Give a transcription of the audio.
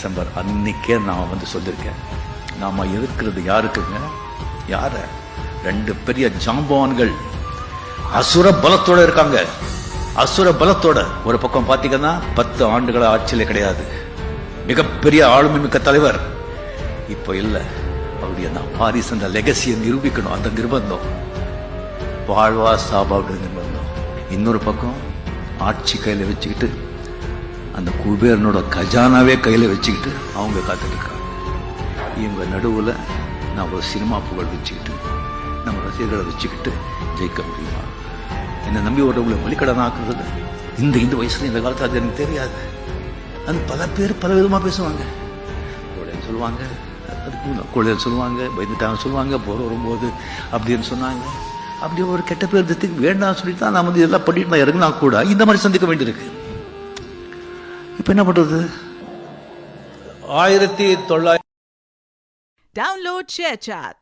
December அன்னைக்கே நான் வந்து சொல்லியிருக்கேன், நாம எதிர்க்கிறது யாருக்குங்க? யார? 2 பெரிய ஜாம்பவான்கள் அசுர பலத்தோட இருக்காங்க. அசுர பலத்தோட. ஒரு பக்கம் பாத்தீங்கன்னா 10 ஆண்டுகள ஆட்சியில கிடையாது, மிகப்பெரிய ஆளுமை மிக்க தலைவர். இப்போ இல்ல. அவருடைய வாரிசு அந்த லெகசியை நிரூபிக்கணும். அந்த நிர்பந்தம் வாழ்வா சாபாவுடைய நிர்பந்தம். இன்னொரு பக்கம் ஆட்சி கையில வச்சுக்கிட்டு அந்த குபேரனோட கஜானாவே கையில வச்சுக்கிட்டு அவங்க காத்துட்டு இருக்காங்க. இவங்க நடுவுல நான் ஒரு சினிமா புகழ் வச்சுக்கிட்டு நம்ம ரசிகர்களை வச்சுக்கிட்டு ஜெயிக்க முடியுமா? என்னை நம்பி ஒரு வழிக்கடன் ஆக்குறது இந்த வயசுல இந்த காலத்துல அது எனக்கு தெரியாது. அது பல பேர் பல விதமா பேசுவாங்க. கோழைன்னு சொல்லுவாங்க, அதுக்கு கோழைன்னு சொல்லுவாங்க, பயந்துட்டாங்க சொல்லுவாங்க, போற வரும்போது அப்படின்னு சொன்னாங்க. அப்படி ஒரு கெட்ட பேர் வேண்டாம் சொல்லிட்டு தான் நான் வந்து இதெல்லாம் பண்ணிட்டு நான் இறங்கினா கூட இந்த மாதிரி சந்திக்க வேண்டியிருக்கு. இப்ப என்ன பண்றது? 1900 Download ShareChat.